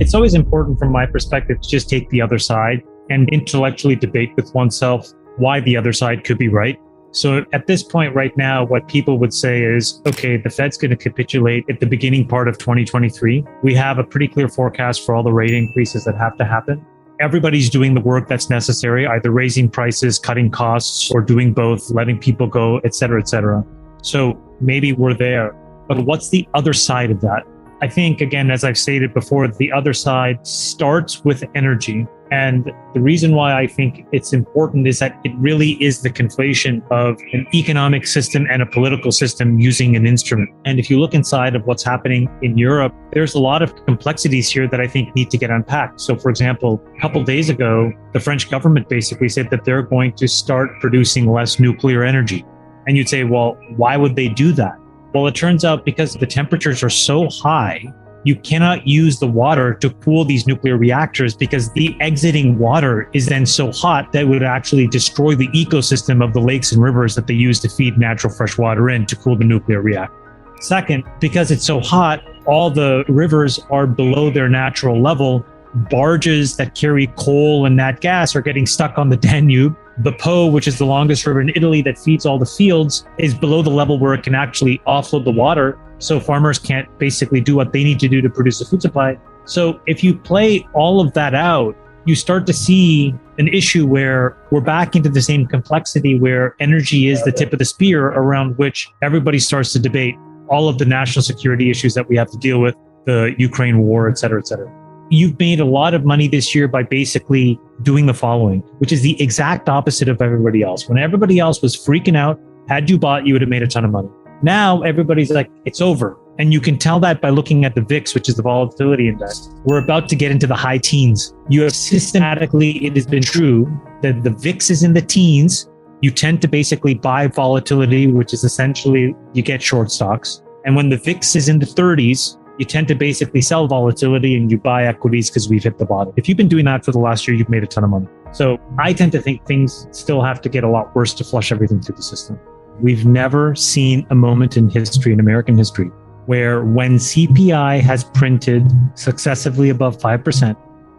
It's always important from my perspective to just take the other side and intellectually debate with oneself why the other side could be right. So at this point right now, what people would say is, okay, the Fed's going to capitulate at the beginning part of 2023. We have a pretty clear forecast for all the rate increases that have to happen. Everybody's doing the work that's necessary, either raising prices, cutting costs, or doing both, letting people go, et cetera, et cetera. So maybe we're there. But what's the other side of that? I think, again, as I've stated before, the other side starts with energy. And the reason why I think it's important is that it really is the conflation of an economic system and a political system using an instrument. And if you look inside of what's happening in Europe, there's a lot of complexities here that I think need to get unpacked. So, for example, a couple of days ago, the French government basically said that they're going to start producing less nuclear energy. And you'd say, well, why would they do that? Well, it turns out because the temperatures are so high, you cannot use the water to cool these nuclear reactors because the exiting water is then so hot that it would actually destroy the ecosystem of the lakes and rivers that they use to feed natural fresh water in to cool the nuclear reactor. Second, because it's so hot, all the rivers are below their natural level. Barges that carry coal and nat gas are getting stuck on the Danube. The Po, which is the longest river in Italy that feeds all the fields, is below the level where it can actually offload the water. So farmers can't basically do what they need to do to produce a food supply. So if you play all of that out, you start to see an issue where we're back into the same complexity where energy is the tip of the spear around which everybody starts to debate all of the national security issues that we have to deal with, the Ukraine war, et cetera, et cetera. You've made a lot of money this year by basically doing the following, which is the exact opposite of everybody else. When everybody else was freaking out, had you bought, you would have made a ton of money. Now everybody's like, it's over. And you can tell that by looking at the VIX, which is the volatility index. We're about to get into the high teens. You have systematically, it has been true that the VIX is in the teens. You tend to basically buy volatility, which is essentially you get short stocks. And when the VIX is in the 30s, you tend to basically sell volatility and you buy equities because we've hit the bottom. If you've been doing that for the last year, you've made a ton of money. So I tend to think things still have to get a lot worse to flush everything through the system. We've never seen a moment in history, in American history, where when CPI has printed successively above 5%,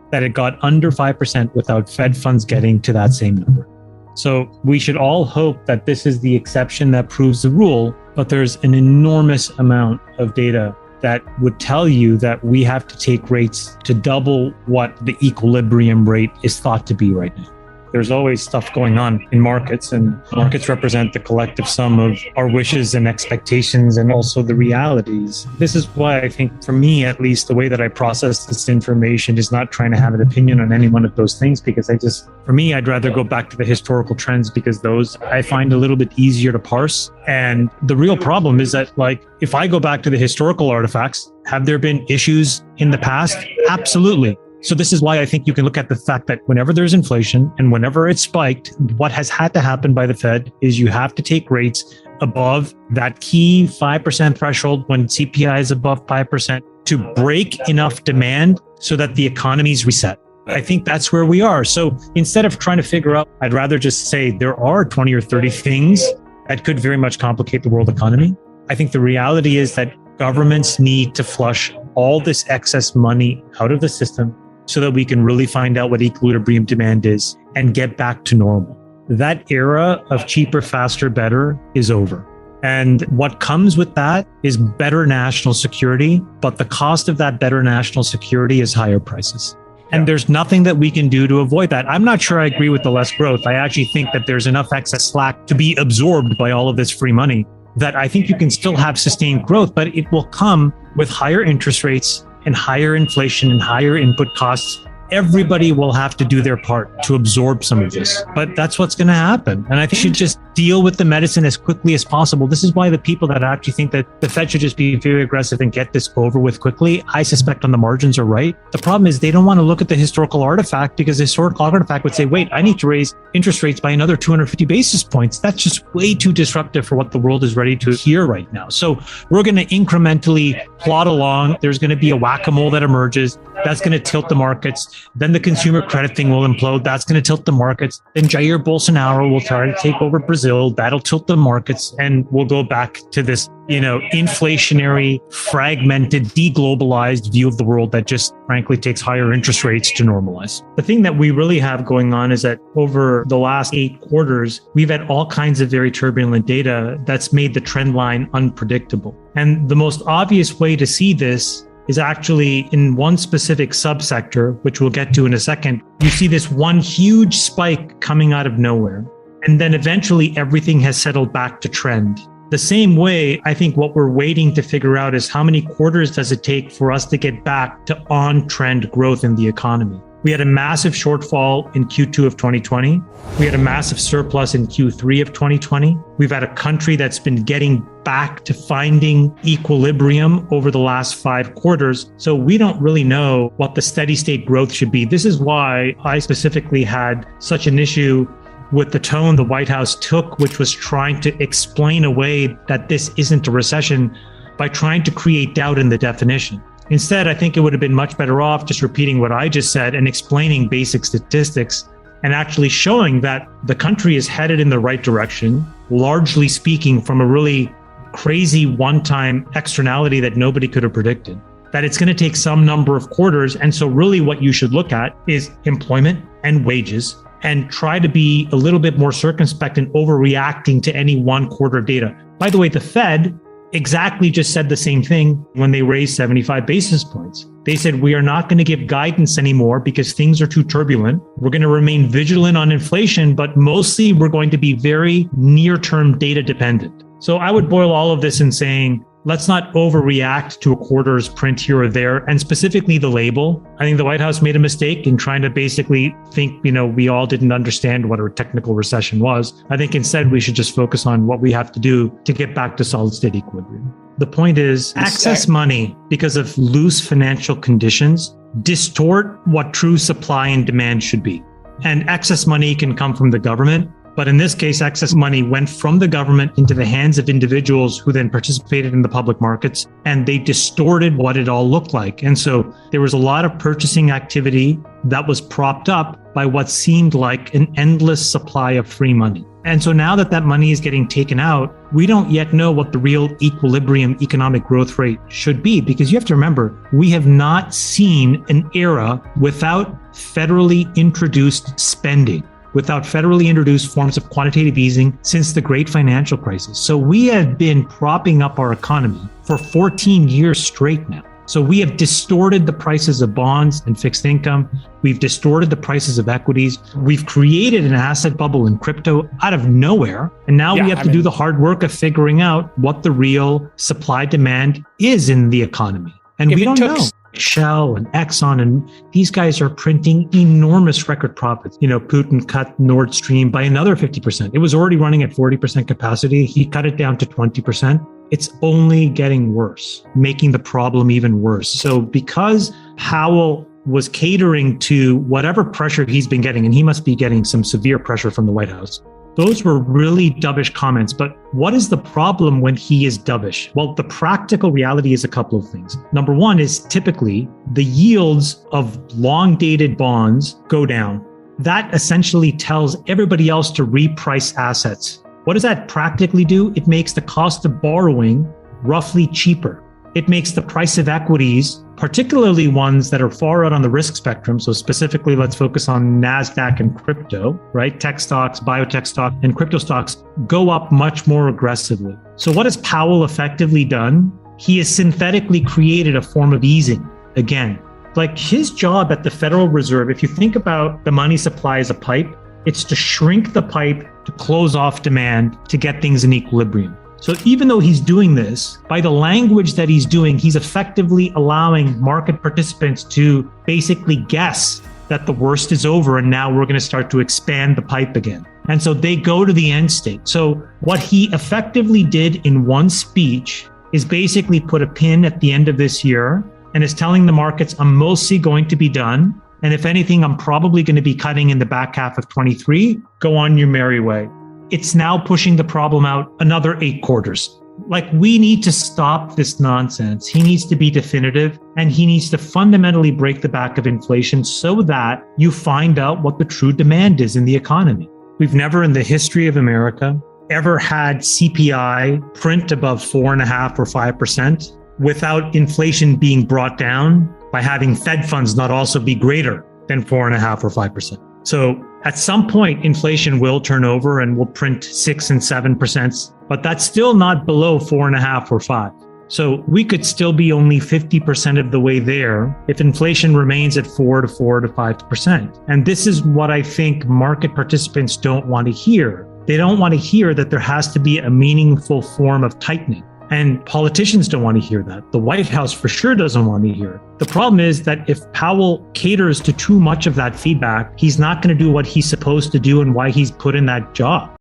that it got under 5% without Fed funds getting to that same number. So we should all hope that this is the exception that proves the rule, but there's an enormous amount of data that would tell you that we have to take rates to double what the equilibrium rate is thought to be right now. There's always stuff going on in markets, and markets represent the collective sum of our wishes and expectations and also the realities. This is why I think, for me at least, the way that I process this information is not trying to have an opinion on any one of those things, because for me, I'd rather go back to the historical trends because those I find a little bit easier to parse. And the real problem is that, if I go back to the historical artifacts, have there been issues in the past? Absolutely. So this is why I think you can look at the fact that whenever there's inflation and whenever it's spiked, what has had to happen by the Fed is you have to take rates above that key 5% threshold when CPI is above 5% to break enough demand so that the economy's reset. I think that's where we are. So instead of trying to figure out, I'd rather just say there are 20 or 30 things that could very much complicate the world economy. I think the reality is that governments need to flush all this excess money out of the system so that we can really find out what equilibrium demand is and get back to normal. That era of cheaper, faster, better is over. And what comes with that is better national security, but the cost of that better national security is higher prices. And there's nothing that we can do to avoid that. I'm not sure I agree with the less growth. I actually think that there's enough excess slack to be absorbed by all of this free money that I think you can still have sustained growth, but it will come with higher interest rates and higher inflation and higher input costs. Everybody will have to do their part to absorb some of this, but that's what's going to happen. And I think we should just deal with the medicine as quickly as possible. This is why the people that actually think that the Fed should just be very aggressive and get this over with quickly, I suspect on the margins are right. The problem is they don't want to look at the historical artifact, because the historical artifact would say, wait, I need to raise interest rates by another 250 basis points. That's just way too disruptive for what the world is ready to hear right now. So we're going to incrementally plod along. There's going to be a whack-a-mole that emerges. That's going to tilt the markets. Then the consumer credit thing will implode. That's going to tilt the markets. Then Jair Bolsonaro will try to take over Brazil. That'll tilt the markets. And we'll go back to this, inflationary, fragmented, deglobalized view of the world that just frankly takes higher interest rates to normalize. The thing that we really have going on is that over the last 8 quarters, we've had all kinds of very turbulent data that's made the trend line unpredictable. And the most obvious way to see this is actually in one specific subsector, which we'll get to in a second. You see this one huge spike coming out of nowhere. And then eventually everything has settled back to trend. The same way, I think what we're waiting to figure out is how many quarters does it take for us to get back to on-trend growth in the economy. We had a massive shortfall in Q2 of 2020. We had a massive surplus in Q3 of 2020. We've had a country that's been getting back to finding equilibrium over the last 5 quarters. So we don't really know what the steady state growth should be. This is why I specifically had such an issue with the tone the White House took, which was trying to explain away that this isn't a recession by trying to create doubt in the definition. Instead, I think it would have been much better off just repeating what I just said and explaining basic statistics and actually showing that the country is headed in the right direction, largely speaking from a really crazy one-time externality that nobody could have predicted, that it's going to take some number of quarters. And so really what you should look at is employment and wages and try to be a little bit more circumspect in overreacting to any one quarter data. By the way, the Fed exactly just said the same thing when they raised 75 basis points. They said, we are not going to give guidance anymore because things are too turbulent. We're going to remain vigilant on inflation, but mostly we're going to be very near-term data dependent. So I would boil all of this in saying, let's not overreact to a quarter's print here or there, and specifically the label. I think the White House made a mistake in trying to basically think, we all didn't understand what a technical recession was. I think instead we should just focus on what we have to do to get back to solid state equilibrium. The point is, excess money, because of loose financial conditions, distort what true supply and demand should be. And excess money can come from the government. But in this case, excess money went from the government into the hands of individuals who then participated in the public markets, and they distorted what it all looked like. And so there was a lot of purchasing activity that was propped up by what seemed like an endless supply of free money. And so now that that money is getting taken out, we don't yet know what the real equilibrium economic growth rate should be, because you have to remember, we have not seen an era without federally introduced spending, without federally introduced forms of quantitative easing since the great financial crisis. So we have been propping up our economy for 14 years straight now. So we have distorted the prices of bonds and fixed income. We've distorted the prices of equities. We've created an asset bubble in crypto out of nowhere. And now we have to do the hard work of figuring out what the real supply demand is in the economy. And we don't know. Shell and Exxon and these guys are printing enormous record profits. Putin cut Nord Stream by another 50%. It was already running at 40% capacity. He cut it down to 20%. It's only getting worse, making the problem even worse. So because Powell was catering to whatever pressure he's been getting, and he must be getting some severe pressure from the White House, those were really dovish comments. But what is the problem when he is dovish? Well, the practical reality is a couple of things. Number one is typically the yields of long-dated bonds go down. That essentially tells everybody else to reprice assets. What does that practically do? It makes the cost of borrowing roughly cheaper. It makes the price of equities, particularly ones that are far out on the risk spectrum. So specifically, let's focus on NASDAQ and crypto, right? Tech stocks, biotech stock, and crypto stocks go up much more aggressively. So what has Powell effectively done? He has synthetically created a form of easing. Again, like his job at the Federal Reserve, if you think about the money supply as a pipe, it's to shrink the pipe to close off demand to get things in equilibrium. So even though he's doing this, by the language that he's doing, he's effectively allowing market participants to basically guess that the worst is over and now we're going to start to expand the pipe again. And so they go to the end state. So what he effectively did in one speech is basically put a pin at the end of this year and is telling the markets, I'm mostly going to be done. And if anything, I'm probably going to be cutting in the back half of 23. Go on your merry way. It's now pushing the problem out another 8 quarters. Like, we need to stop this nonsense. He needs to be definitive, and he needs to fundamentally break the back of inflation so that you find out what the true demand is in the economy. We've never in the history of America ever had CPI print above 4.5% or 5% without inflation being brought down by having Fed funds not also be greater than 4.5% or 5%. So at some point, inflation will turn over and we'll print 6 and 7%, but that's still not below 4.5% or 5%. So we could still be only 50% of the way there if inflation remains at 4 to 5%. And this is what I think market participants don't want to hear. They don't want to hear that there has to be a meaningful form of tightening. And politicians don't want to hear that. The White House for sure doesn't want to hear it. The problem is that if Powell caters to too much of that feedback, he's not going to do what he's supposed to do and why he's put in that job.